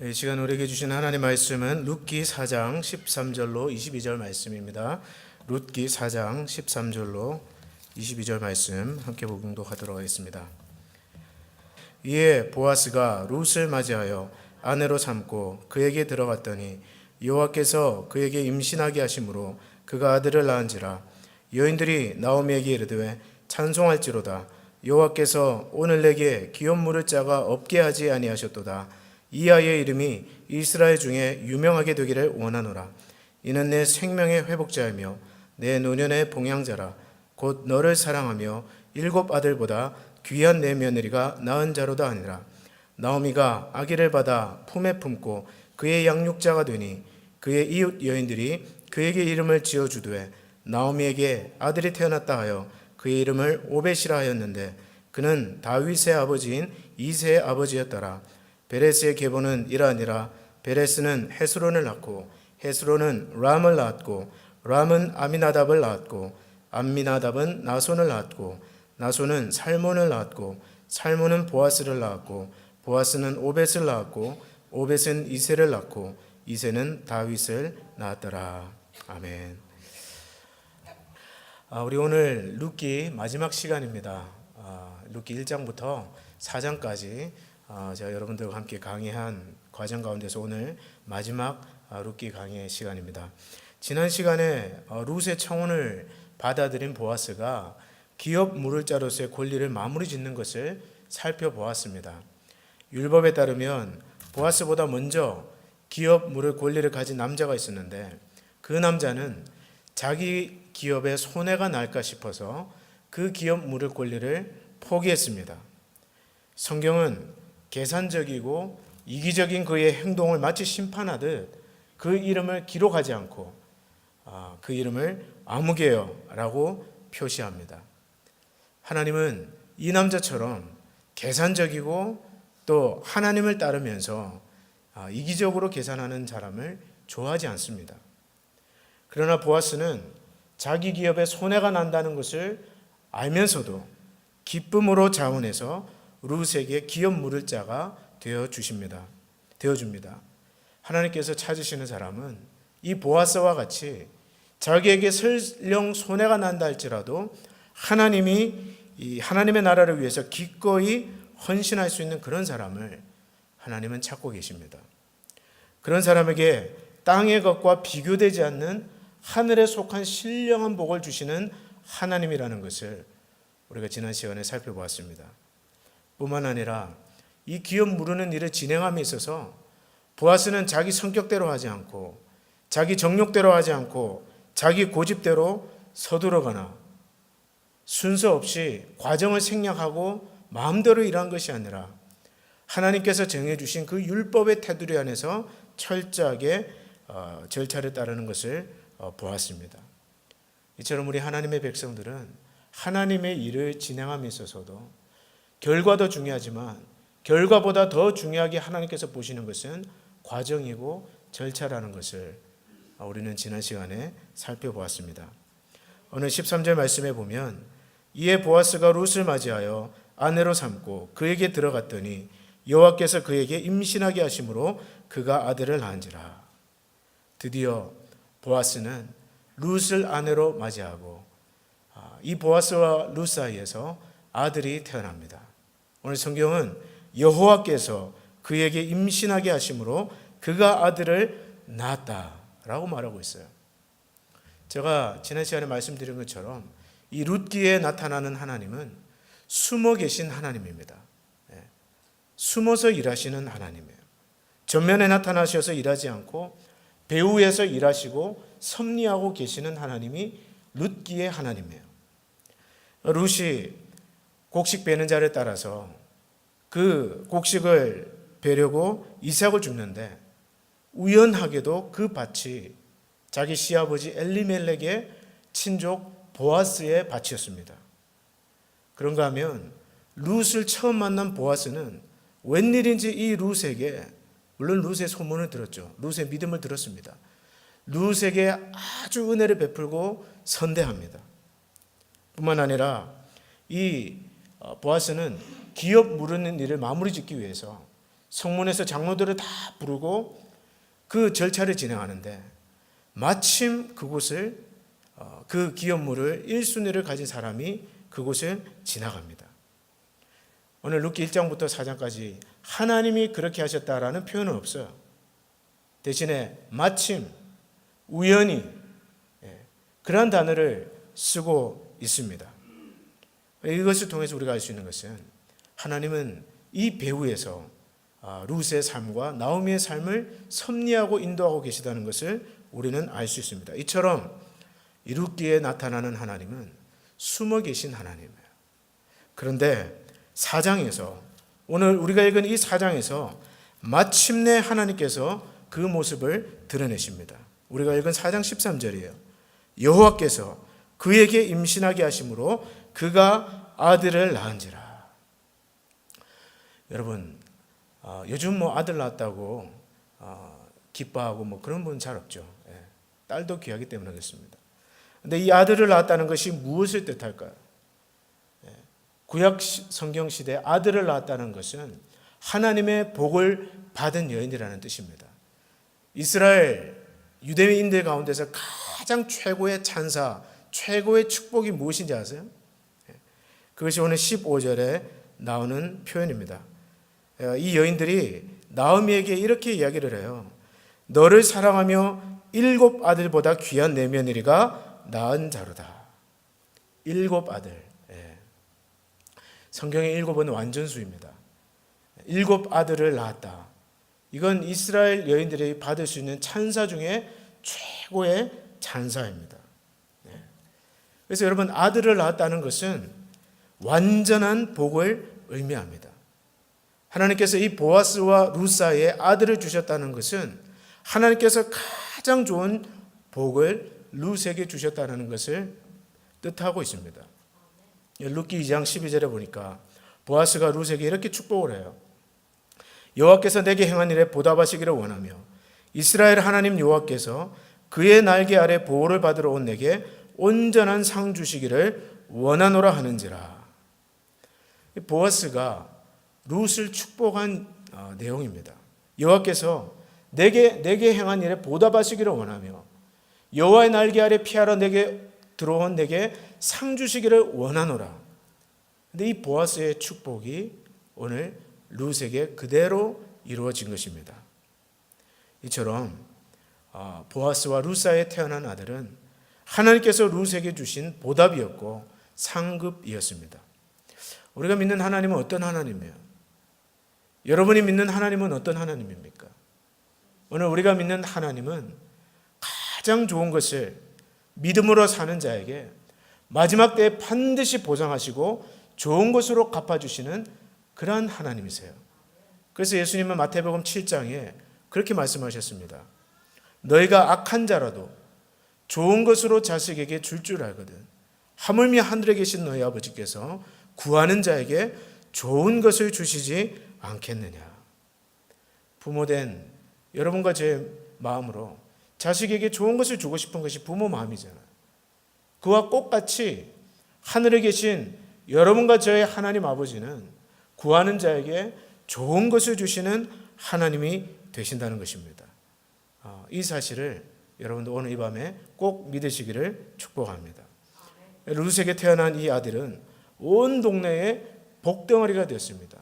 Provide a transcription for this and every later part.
이 시간 우리에게 주신 하나님의 말씀은 룻기 4장 13절로 22절 말씀입니다. 룻기 4장 13절로 22절 말씀 함께 봉독하도록 하겠습니다. 이에 보아스가 룻을 맞이하여 아내로 삼고 그에게 들어갔더니 여호와께서 그에게 임신하게 하심으로 그가 아들을 낳은지라. 여인들이 나오미에게 이르되 찬송할지로다. 여호와께서 오늘 내게 기업 물을 자가 없게 하지 아니하셨도다. 이 아이의 이름이 이스라엘 중에 유명하게 되기를 원하노라. 이는 내 생명의 회복자이며 내 노년의 봉양자라. 곧 너를 사랑하며 7 아들보다 귀한 내 며느리가 낳은 자로다 하니라. 나오미가 아기를 받아 품에 품고 그의 양육자가 되니 그의 이웃 여인들이 그에게 이름을 지어주되 나오미에게 아들이 태어났다 하여 그의 이름을 오벳이라 하였는데 그는 다윗의 아버지인 이새의 아버지였더라. 베레스의 계보는 이러하니라. 베레스는 헤스론을 낳고 헤스론은 람을 낳았고 람은 아미나답을 낳았고 암미나답은 나손을 낳았고 나손은 살몬을 낳았고 살몬은 보아스를 낳았고 보아스는 오벳을 낳았고 오벳은 이새를 낳고 이새는 다윗을 낳았더라. 아멘. 우리 오늘 룻기 마지막 시간입니다. 룻기 1장부터 4장까지 제가 여러분들과 함께 강의한 과정 가운데서 오늘 마지막 룻기 강의 시간입니다. 지난 시간에 룻의 청혼을 받아들인 보아스가 기업 물을 자로서의 권리를 마무리 짓는 것을 살펴보았습니다. 율법에 따르면 보아스보다 먼저 기업 물을 권리를 가진 남자가 있었는데 그 남자는 자기 기업에 손해가 날까 싶어서 그 기업 물을 권리를 포기했습니다. 성경은 계산적이고 이기적인 그의 행동을 마치 심판하듯 그 이름을 기록하지 않고 그 이름을 아무개여라고 표시합니다. 하나님은 이 남자처럼 계산적이고 또 하나님을 따르면서 이기적으로 계산하는 사람을 좋아하지 않습니다. 그러나 보아스는 자기 기업에 손해가 난다는 것을 알면서도 기쁨으로 자원해서 룻에게 기업 물을 자가 되어줍니다. 하나님께서 찾으시는 사람은 이 보아스와 같이 자기에게 설령 손해가 난다 할지라도 하나님의 나라를 위해서 기꺼이 헌신할 수 있는 그런 사람을 하나님은 찾고 계십니다. 그런 사람에게 땅의 것과 비교되지 않는 하늘에 속한 신령한 복을 주시는 하나님이라는 것을 우리가 지난 시간에 살펴보았습니다. 뿐만 아니라 이 기업 무르는 일을 진행함에 있어서 보아스는 자기 성격대로 하지 않고 자기 정욕대로 하지 않고 자기 고집대로 서두르거나 순서 없이 과정을 생략하고 마음대로 일한 것이 아니라 하나님께서 정해주신 그 율법의 테두리 안에서 철저하게 절차를 따르는 것을 보았습니다. 이처럼 우리 하나님의 백성들은 하나님의 일을 진행함에 있어서도 결과도 중요하지만 결과보다 더 중요하게 하나님께서 보시는 것은 과정이고 절차라는 것을 우리는 지난 시간에 살펴보았습니다. 오늘 13절 말씀에 보면 이에 보아스가 룻을 맞이하여 아내로 삼고 그에게 들어갔더니 여호와께서 그에게 임신하게 하심으로 그가 아들을 낳은지라. 드디어 보아스는 룻을 아내로 맞이하고 이 보아스와 룻 사이에서 아들이 태어납니다. 오늘 성경은 여호와께서 그에게 임신하게 하심으로 그가 아들을 낳았다라고 말하고 있어요. 제가 지난 시간에 말씀드린 것처럼 이 룻기에 나타나는 하나님은 숨어 계신 하나님입니다. 숨어서 일하시는 하나님이에요. 전면에 나타나셔서 일하지 않고 배후에서 일하시고 섭리하고 계시는 하나님이 룻기의 하나님이에요. 룻이 곡식 베는 자를 따라서 그 곡식을 베려고 이삭을 줍는데 우연하게도 그 밭이 자기 시아버지 엘리멜렉의 친족 보아스의 밭이었습니다. 그런가 하면 룻을 처음 만난 보아스는 웬일인지 이 룻에게, 물론 룻의 소문을 들었죠. 룻의 믿음을 들었습니다. 룻에게 아주 은혜를 베풀고 선대합니다. 뿐만 아니라 이 보아스는 기업 무르는 일을 마무리 짓기 위해서 성문에서 장로들을 다 부르고 그 절차를 진행하는데 마침 그곳을 그 기업물을 1순위를 가진 사람이 그곳을 지나갑니다. 오늘 룻기 1장부터 4장까지 하나님이 그렇게 하셨다라는 표현은 없어요. 대신에 마침, 우연히 그러한 단어를 쓰고 있습니다. 이것을 통해서 우리가 알 수 있는 것은 하나님은 이 배후에서 룻의 삶과 나오미의 삶을 섭리하고 인도하고 계시다는 것을 우리는 알 수 있습니다. 이처럼 이 룻기에 나타나는 하나님은 숨어 계신 하나님이에요. 그런데 4장에서 오늘 우리가 읽은 이 4장에서 마침내 하나님께서 그 모습을 드러내십니다. 우리가 읽은 4장 13절이에요. 여호와께서 그에게 임신하게 하심으로 그가 아들을 낳은지라. 여러분, 요즘 아들 낳았다고 기뻐하고 그런 분은 잘 없죠. 딸도 귀하기 때문에 그렇습니다. 근데 이 아들을 낳았다는 것이 무엇을 뜻할까요? 구약 성경 시대 아들을 낳았다는 것은 하나님의 복을 받은 여인이라는 뜻입니다. 이스라엘 유대인들 가운데서 가장 최고의 찬사, 최고의 축복이 무엇인지 아세요? 그것이 오늘 15절에 나오는 표현입니다. 이 여인들이 나오미에게 이렇게 이야기를 해요. 너를 사랑하며 7 아들보다 귀한 내 며느리가 낳은 자로다. 7 아들. 성경의 7은 완전수입니다. 7 아들을 낳았다. 이건 이스라엘 여인들이 받을 수 있는 찬사 중에 최고의 찬사입니다. 그래서 여러분, 아들을 낳았다는 것은 완전한 복을 의미합니다. 하나님께서 이 보아스와 룻 사이에 아들을 주셨다는 것은 하나님께서 가장 좋은 복을 룻에게 주셨다는 것을 뜻하고 있습니다. 룻기 2장 12절에 보니까 보아스가 룻에게 이렇게 축복을 해요. 여호와께서 내게 행한 일에 보답하시기를 원하며 이스라엘 하나님 여호와께서 그의 날개 아래 보호를 받으러 온 내게 온전한 상 주시기를 원하노라 하는지라. 보아스가 룻을 축복한 내용입니다. 여호와께서 내게 행한 일에 보답하시기를 원하며 여호와의 날개 아래 피하러 내게 들어온 내게 상 주시기를 원하노라. 근데 이 보아스의 축복이 오늘 룻에게 그대로 이루어진 것입니다. 이처럼 보아스와 룻 사이에 태어난 아들은 하나님께서 룻에게 주신 보답이었고 상급이었습니다. 우리가 믿는 하나님은 어떤 하나님이에요? 여러분이 믿는 하나님은 어떤 하나님입니까? 오늘 우리가 믿는 하나님은 가장 좋은 것을 믿음으로 사는 자에게 마지막 때에 반드시 보상하시고 좋은 것으로 갚아주시는 그러한 하나님이세요. 그래서 예수님은 마태복음 7장에 그렇게 말씀하셨습니다. 너희가 악한 자라도 좋은 것으로 자식에게 줄 알거든. 하물며 하늘에 계신 너희 아버지께서 구하는 자에게 좋은 것을 주시지 않겠느냐. 부모된 여러분과 제 마음으로 자식에게 좋은 것을 주고 싶은 것이 부모 마음이잖아요. 그와 똑같이 하늘에 계신 여러분과 저의 하나님 아버지는 구하는 자에게 좋은 것을 주시는 하나님이 되신다는 것입니다. 이 사실을 여러분도 오늘 이 밤에 꼭 믿으시기를 축복합니다. 룻에게 태어난 이 아들은 온 동네에 복덩어리가 되었습니다.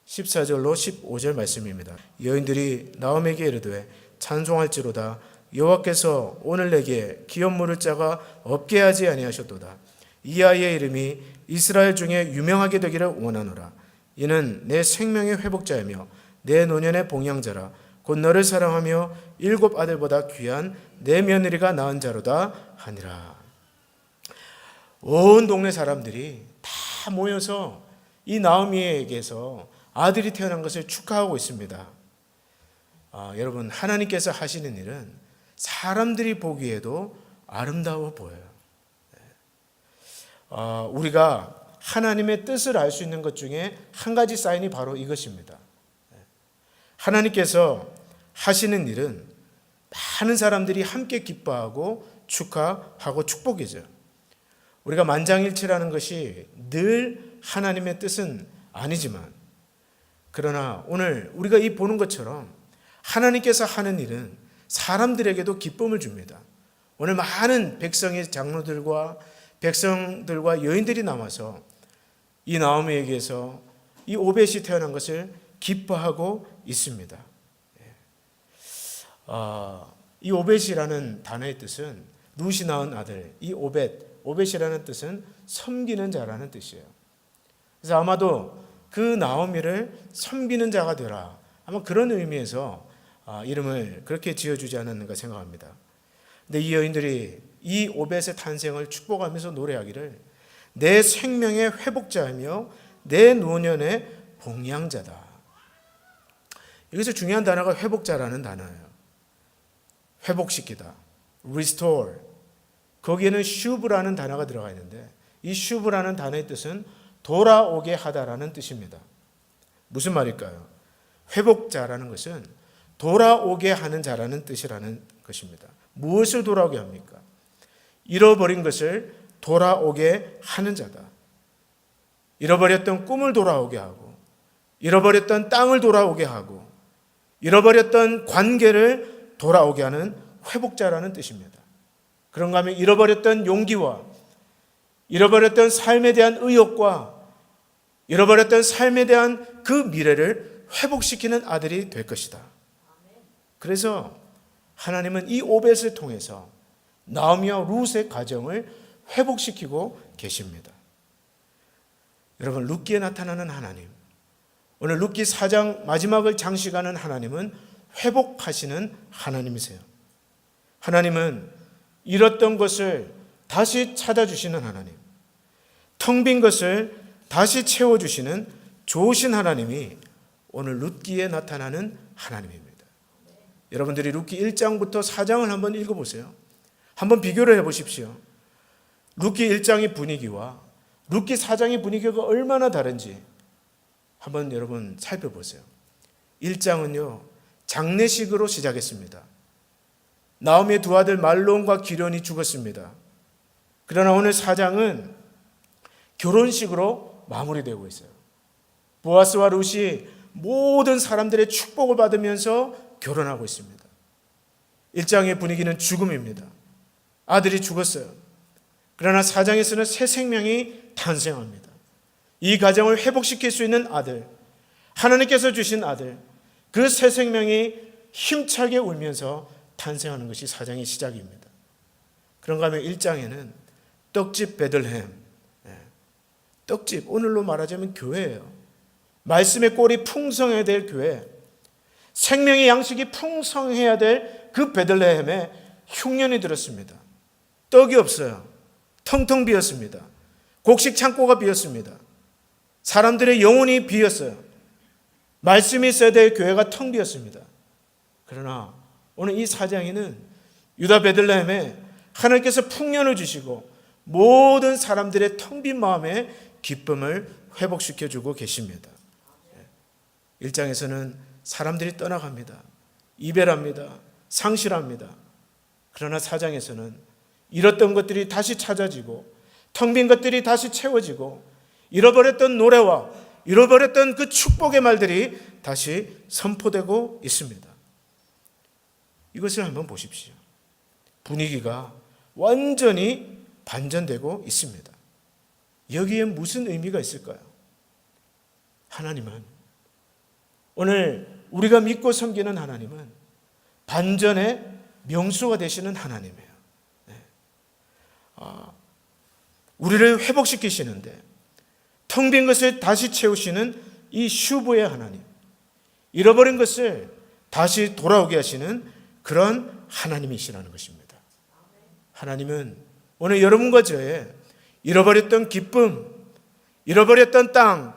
14절로 15절 말씀입니다. 여인들이 나오미에게 이르되 찬송할지로다 여호와께서 오늘 내게 기업물을 짜가 없게 하지 아니하셨도다. 이 아이의 이름이 이스라엘 중에 유명하게 되기를 원하노라. 이는 내 생명의 회복자이며 내 노년의 봉양자라. 곧 너를 사랑하며 7 아들보다 귀한 내 며느리가 낳은 자로다 하니라. 온 동네 사람들이 다 모여서 이 나오미에게서 아들이 태어난 것을 축하하고 있습니다. 여러분, 하나님께서 하시는 일은 사람들이 보기에도 아름다워 보여요. 우리가 하나님의 뜻을 알 수 있는 것 중에 한 가지 사인이 바로 이것입니다. 하나님께서 하시는 일은 많은 사람들이 함께 기뻐하고 축하하고 축복이죠. 우리가 만장일치라는 것이 늘 하나님의 뜻은 아니지만 그러나 오늘 우리가 이 보는 것처럼 하나님께서 하는 일은 사람들에게도 기쁨을 줍니다. 오늘 많은 백성의 장로들과 백성들과 여인들이 남아서 이 나오미에게서 이 오벳이 태어난 것을 기뻐하고 있습니다. 이 오벳이라는 단어의 뜻은 룻이 낳은 아들, 이 오벳이라는 뜻은 섬기는 자라는 뜻이에요. 그래서 아마도 그 나오미를 섬기는 자가 되라, 아마 그런 의미에서 이름을 그렇게 지어주지 않았는가 생각합니다. 근데 이 여인들이 이 오벳의 탄생을 축복하면서 노래하기를 내 생명의 회복자이며 내 노년의 봉양자다. 여기서 중요한 단어가 회복자라는 단어예요. 회복시키다, restore. 거기에는 슈브라는 단어가 들어가 있는데 이 슈브라는 단어의 뜻은 돌아오게 하다라는 뜻입니다. 무슨 말일까요? 회복자라는 것은 돌아오게 하는 자라는 뜻이라는 것입니다. 무엇을 돌아오게 합니까? 잃어버린 것을 돌아오게 하는 자다. 잃어버렸던 꿈을 돌아오게 하고, 잃어버렸던 땅을 돌아오게 하고, 잃어버렸던 관계를 돌아오게 하는 회복자라는 뜻입니다. 그런가 하면 잃어버렸던 용기와 잃어버렸던 삶에 대한 의욕과 잃어버렸던 삶에 대한 그 미래를 회복시키는 아들이 될 것이다. 그래서 하나님은 이 오벳을 통해서 나오미와 룻의 가정을 회복시키고 계십니다. 여러분, 룻기에 나타나는 하나님, 오늘 룻기 4장 마지막을 장식하는 하나님은 회복하시는 하나님이세요. 하나님은 잃었던 것을 다시 찾아주시는 하나님, 텅 빈 것을 다시 채워주시는 좋으신 하나님이 오늘 룻기에 나타나는 하나님입니다. 여러분들이 룻기 1장부터 4장을 한번 읽어보세요. 한번 비교를 해보십시오. 룻기 1장의 분위기와 룻기 4장의 분위기가 얼마나 다른지 한번 여러분 살펴보세요. 1장은요, 장례식으로 시작했습니다. 나오미의 두 아들 말론과 기련이 죽었습니다. 그러나 오늘 4장은 결혼식으로 마무리되고 있어요. 보아스와 룻이 모든 사람들의 축복을 받으면서 결혼하고 있습니다. 1장의 분위기는 죽음입니다. 아들이 죽었어요. 그러나 4장에서는 새 생명이 탄생합니다. 이 가정을 회복시킬 수 있는 아들, 하나님께서 주신 아들, 그 새 생명이 힘차게 울면서 탄생하는 것이 4장의 시작입니다. 그런가 하면 1장에는 떡집 베들레헴, 떡집, 오늘로 말하자면 교회예요. 말씀의 꼴이 풍성해야 될 교회, 생명의 양식이 풍성해야 될 그 베들레헴에 흉년이 들었습니다. 떡이 없어요. 텅텅 비었습니다. 곡식 창고가 비었습니다. 사람들의 영혼이 비었어요. 말씀이 있어야 될 교회가 텅 비었습니다. 그러나 오늘 이 4장에는 유다 베들레헴에 하나님께서 풍년을 주시고 모든 사람들의 텅 빈 마음에 기쁨을 회복시켜주고 계십니다. 1장에서는 사람들이 떠나갑니다. 이별합니다. 상실합니다. 그러나 4장에서는 잃었던 것들이 다시 찾아지고 텅 빈 것들이 다시 채워지고 잃어버렸던 노래와 잃어버렸던 그 축복의 말들이 다시 선포되고 있습니다. 이것을 한번 보십시오. 분위기가 완전히 반전되고 있습니다. 여기에 무슨 의미가 있을까요? 하나님은, 오늘 우리가 믿고 섬기는 하나님은 반전의 명수가 되시는 하나님이에요. 우리를 회복시키시는데 텅 빈 것을 다시 채우시는 이 슈브의 하나님, 잃어버린 것을 다시 돌아오게 하시는 그런 하나님이시라는 것입니다. 하나님은 오늘 여러분과 저의 잃어버렸던 기쁨, 잃어버렸던 땅,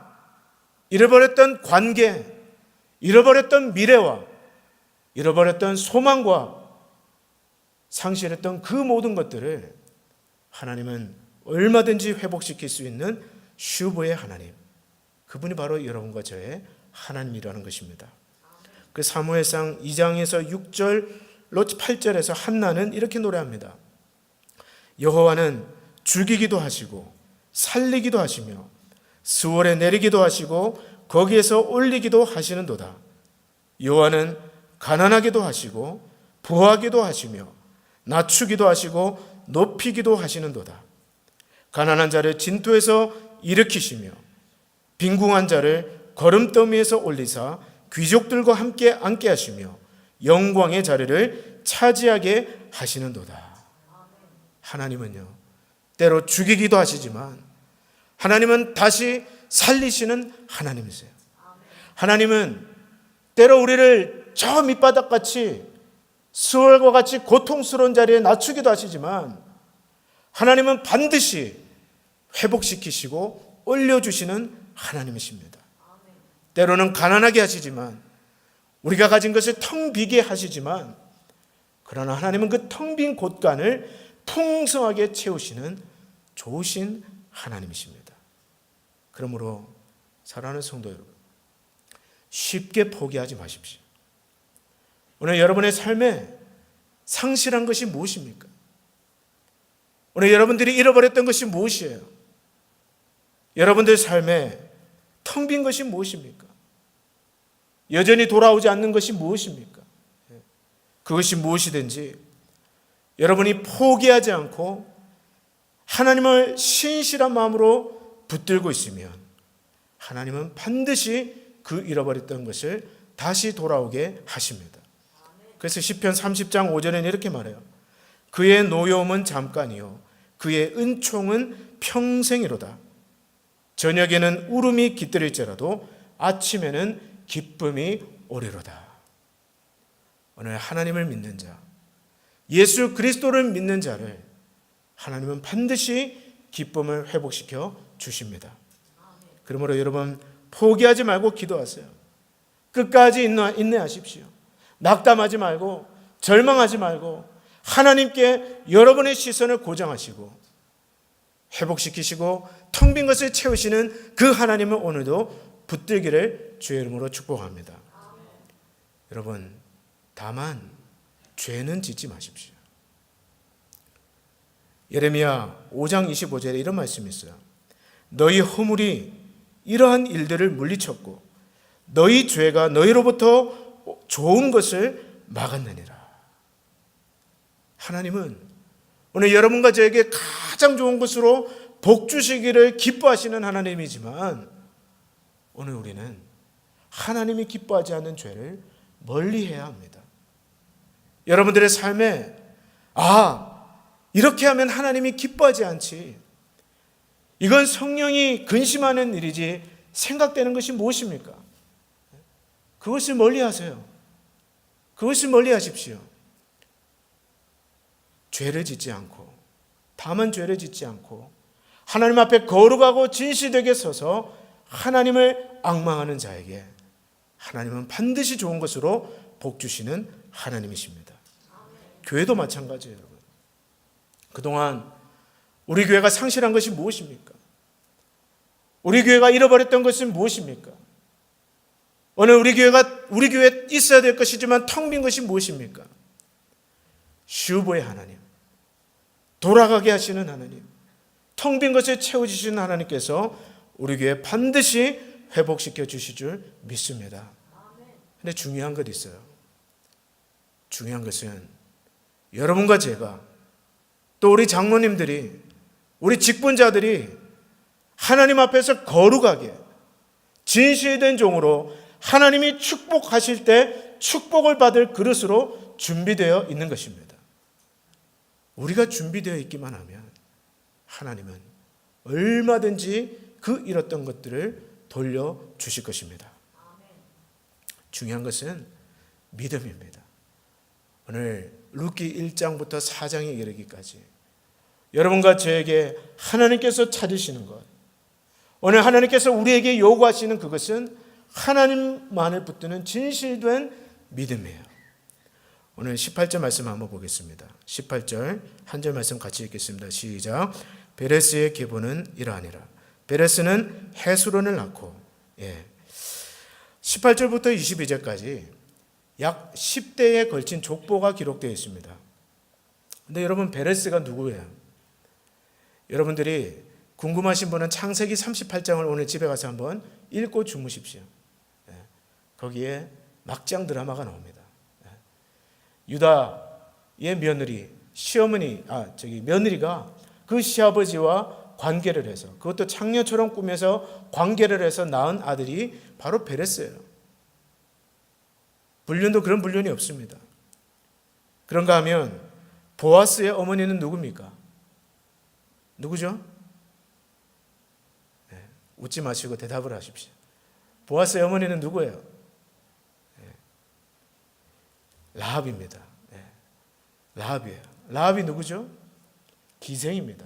잃어버렸던 관계, 잃어버렸던 미래와 잃어버렸던 소망과 상실했던 그 모든 것들을 하나님은 얼마든지 회복시킬 수 있는 슈브의 하나님, 그분이 바로 여러분과 저의 하나님이라는 것입니다. 그 사무엘상 2장에서 6절로 8절에서 한나는 이렇게 노래합니다. 여호와는 죽이기도 하시고 살리기도 하시며 스월에 내리기도 하시고 거기에서 올리기도 하시는도다. 여호와는 가난하게도 하시고 부하게도 하시며 낮추기도 하시고 높이기도 하시는도다. 가난한 자를 진토에서 일으키시며 빈궁한 자를 거름더미에서 올리사 귀족들과 함께 앉게 하시며 영광의 자리를 차지하게 하시는도다. 하나님은요, 때로 죽이기도 하시지만 하나님은 다시 살리시는 하나님이세요. 하나님은 때로 우리를 저 밑바닥같이 수월과 같이 고통스러운 자리에 낮추기도 하시지만 하나님은 반드시 회복시키시고 올려주시는 하나님이십니다. 때로는 가난하게 하시지만 우리가 가진 것을 텅 비게 하시지만 그러나 하나님은 그 텅 빈 곳간을 풍성하게 채우시는 좋으신 하나님이십니다. 그러므로 사랑하는 성도 여러분, 쉽게 포기하지 마십시오. 오늘 여러분의 삶에 상실한 것이 무엇입니까? 오늘 여러분들이 잃어버렸던 것이 무엇이에요? 여러분들 삶에 텅 빈 것이 무엇입니까? 여전히 돌아오지 않는 것이 무엇입니까? 그것이 무엇이든지 여러분이 포기하지 않고 하나님을 신실한 마음으로 붙들고 있으면 하나님은 반드시 그 잃어버렸던 것을 다시 돌아오게 하십니다. 그래서 시편 30장 5절에는 이렇게 말해요. 그의 노여움은 잠깐이요 그의 은총은 평생이로다. 저녁에는 울음이 깃들일지라도 아침에는 기쁨이 오리로다. 오늘 하나님을 믿는 자, 예수 그리스도를 믿는 자를 하나님은 반드시 기쁨을 회복시켜 주십니다. 그러므로 여러분 포기하지 말고 기도하세요. 끝까지 인내하십시오. 낙담하지 말고 절망하지 말고 하나님께 여러분의 시선을 고정하시고 회복시키시고 텅 빈 것을 채우시는 그 하나님을 오늘도 붙들기를 주의 이름으로 축복합니다. 여러분, 다만 죄는 짓지 마십시오. 예레미야 5장 25절에 이런 말씀이 있어요. 너희 허물이 이러한 일들을 물리쳤고 너희 죄가 너희로부터 좋은 것을 막았느니라. 하나님은 오늘 여러분과 저에게 가장 좋은 것으로 복 주시기를 기뻐하시는 하나님이지만 오늘 우리는 하나님이 기뻐하지 않는 죄를 멀리해야 합니다. 여러분들의 삶에 이렇게 하면 하나님이 기뻐하지 않지, 이건 성령이 근심하는 일이지 생각되는 것이 무엇입니까? 그것을 멀리하세요. 그것을 멀리하십시오. 죄를 짓지 않고, 다만 죄를 짓지 않고 하나님 앞에 거룩하고 진실되게 서서 하나님을 앙망하는 자에게 하나님은 반드시 좋은 것으로 복 주시는 하나님이십니다. 교회도 마찬가지예요, 여러분. 그동안 우리 교회가 상실한 것이 무엇입니까? 우리 교회가 잃어버렸던 것은 무엇입니까? 오늘 우리 교회에 있어야 될 것이지만 텅 빈 것이 무엇입니까? 슈브의 하나님, 돌아가게 하시는 하나님, 텅 빈 것을 채워주시는 하나님께서 우리 교회에 반드시 회복시켜 주실 줄 믿습니다. 그런데 중요한 것 있어요. 중요한 것은 여러분과 제가 또 우리 장로님들이, 우리 직분자들이 하나님 앞에서 거룩하게 진실된 종으로 하나님이 축복하실 때 축복을 받을 그릇으로 준비되어 있는 것입니다. 우리가 준비되어 있기만 하면 하나님은 얼마든지 그 잃었던 것들을 돌려주실 것입니다. 중요한 것은 믿음입니다. 오늘 룻기 1장부터 4장에 이르기까지 여러분과 저에게 하나님께서 찾으시는 것, 오늘 하나님께서 우리에게 요구하시는 그것은 하나님만을 붙드는 진실된 믿음이에요. 오늘 18절 말씀 한번 보겠습니다. 18절 한 절 말씀 같이 읽겠습니다. 시작. 베레스의 계보는 이러하니라. 베레스는 헤스론을 낳고 18절부터 22절까지 약 10대에 걸친 족보가 기록되어 있습니다. 근데 여러분, 베레스가 누구예요? 여러분들이 궁금하신 분은 창세기 38장을 오늘 집에 가서 한번 읽고 주무십시오. 거기에 막장 드라마가 나옵니다. 유다의 며느리, 며느리가 그 시아버지와 관계를 해서, 그것도 창녀처럼 꾸며서 관계를 해서 낳은 아들이 바로 베레스예요. 불륜도 그런 불륜이 없습니다. 그런가 하면 보아스의 어머니는 누굽니까? 누구죠? 웃지 마시고 대답을 하십시오. 보아스의 어머니는 누구예요? 라합입니다. 라합이에요. 라합이 누구죠? 기생입니다.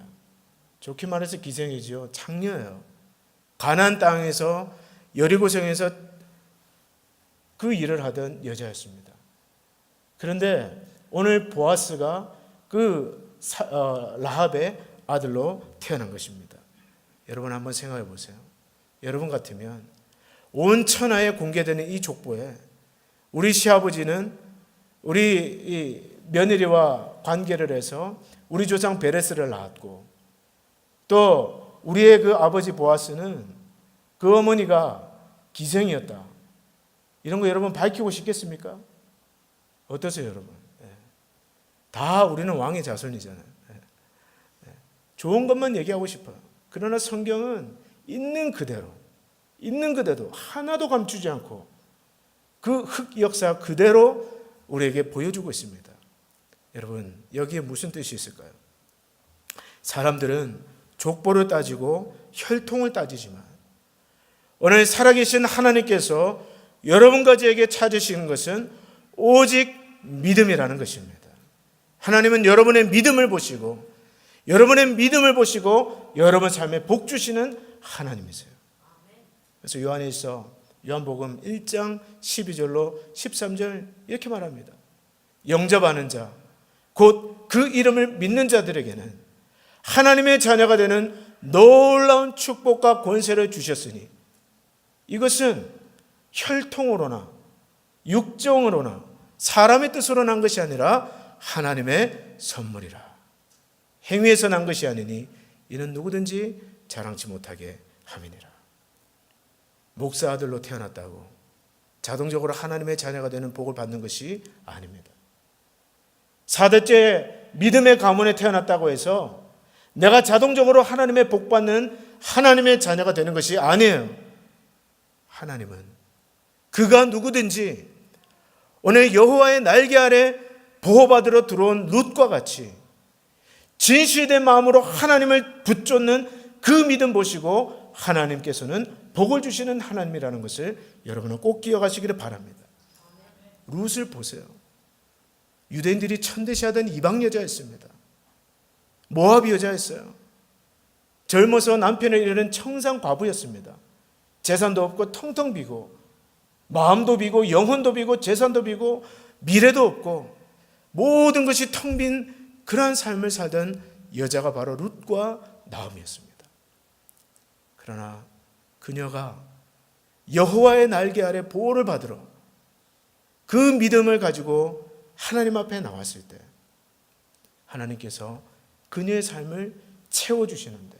좋게 말해서 기생이죠. 창녀예요. 가나안 땅에서 여리고성에서 그 일을 하던 여자였습니다. 그런데 오늘 보아스가 그 라합의 아들로 태어난 것입니다. 여러분 한번 생각해 보세요. 여러분 같으면 온 천하에 공개되는 이 족보에 우리 시아버지는 우리 이 며느리와 관계를 해서 우리 조상 베레스를 낳았고, 또 우리의 그 아버지 보아스는 그 어머니가 기생이었다, 이런 거 여러분 밝히고 싶겠습니까? 어떠세요 여러분? 다 우리는 왕의 자손이잖아요. 좋은 것만 얘기하고 싶어요. 그러나 성경은 있는 그대로 하나도 감추지 않고 그 흑 역사 그대로 우리에게 보여주고 있습니다. 여러분, 여기에 무슨 뜻이 있을까요? 사람들은 족보를 따지고 혈통을 따지지만 오늘 살아계신 하나님께서 여러분 가지에게 찾으시는 것은 오직 믿음이라는 것입니다. 하나님은 여러분의 믿음을 보시고 여러분 삶에 복 주시는 하나님이세요. 그래서 요한복음 1장 12절로 13절 이렇게 말합니다. 영접하는 자, 곧 그 이름을 믿는 자들에게는 하나님의 자녀가 되는 놀라운 축복과 권세를 주셨으니 이것은 혈통으로나 육정으로나 사람의 뜻으로 난 것이 아니라 하나님의 선물이라. 행위에서 난 것이 아니니 이는 누구든지 자랑치 못하게 함이니라. 목사 아들로 태어났다고 자동적으로 하나님의 자녀가 되는 복을 받는 것이 아닙니다. 4대째 믿음의 가문에 태어났다고 해서 내가 자동적으로 하나님의 복 받는 하나님의 자녀가 되는 것이 아니에요. 하나님은 그가 누구든지 오늘 여호와의 날개 아래 보호받으러 들어온 룻과 같이 진실된 마음으로 하나님을 붙잡는 그 믿음 보시고 하나님께서는 복을 주시는 하나님이라는 것을 여러분은 꼭 기억하시기를 바랍니다. 룻을 보세요. 유대인들이 천대시하던 이방 여자였습니다. 모압 여자였어요. 젊어서 남편을 잃은 청산 과부였습니다. 재산도 없고 텅텅 비고 마음도 비고 영혼도 비고 재산도 비고 미래도 없고 모든 것이 텅 빈 그러한 삶을 살던 여자가 바로 룻과 나옴이었습니다. 그러나 그녀가 여호와의 날개 아래 보호를 받으러 그 믿음을 가지고 하나님 앞에 나왔을 때 하나님께서 그녀의 삶을 채워주시는데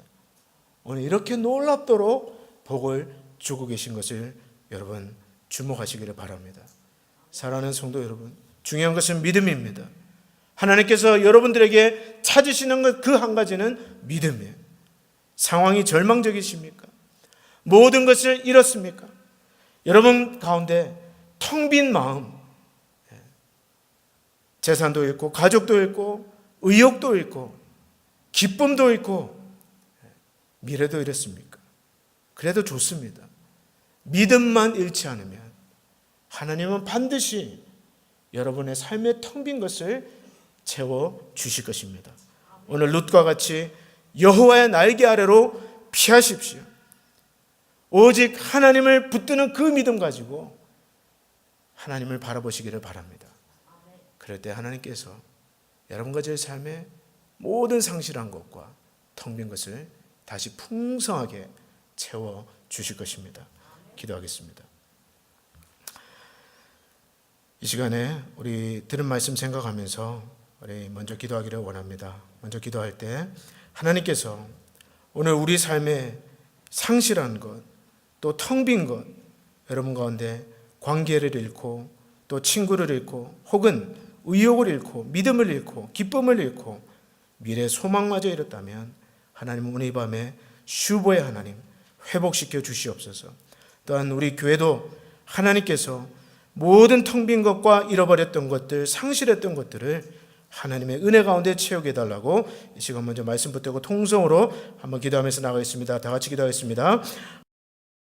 오늘 이렇게 놀랍도록 복을 주고 계신 것을 여러분 주목하시기를 바랍니다. 사랑하는 성도 여러분, 중요한 것은 믿음입니다. 하나님께서 여러분들에게 찾으시는 것 그 한 가지는 믿음이에요. 상황이 절망적이십니까? 모든 것을 잃었습니까? 여러분 가운데 텅 빈 마음, 재산도 잃고 가족도 잃고 의욕도 잃고 기쁨도 잃고 미래도 잃었습니까? 그래도 좋습니다. 믿음만 잃지 않으면 하나님은 반드시 여러분의 삶의 텅 빈 것을 채워 주실 것입니다. 오늘 룻과 같이 여호와의 날개 아래로 피하십시오. 오직 하나님을 붙드는 그 믿음 가지고 하나님을 바라보시기를 바랍니다. 그럴 때 하나님께서 여러분 가지의 삶에 모든 상실한 것과 텅 빈 것을 다시 풍성하게 채워 주실 것입니다. 기도하겠습니다. 이 시간에 우리 들은 말씀 생각하면서 우리 먼저 기도하기를 원합니다. 먼저 기도할 때 하나님께서 오늘 우리 삶에 상실한 것, 또 텅 빈 것, 여러분 가운데 관계를 잃고 또 친구를 잃고 혹은 의욕을 잃고 믿음을 잃고 기쁨을 잃고 미래 소망마저 잃었다면 하나님은 오늘 이 밤에 슈보의 하나님 회복시켜 주시옵소서. 또한 우리 교회도 하나님께서 모든 텅 빈 것과 잃어버렸던 것들, 상실했던 것들을 하나님의 은혜 가운데 채우게 해달라고 이 시간 먼저 말씀 붙들고 통성으로 한번 기도하면서 나가겠습니다. 다 같이 기도하겠습니다.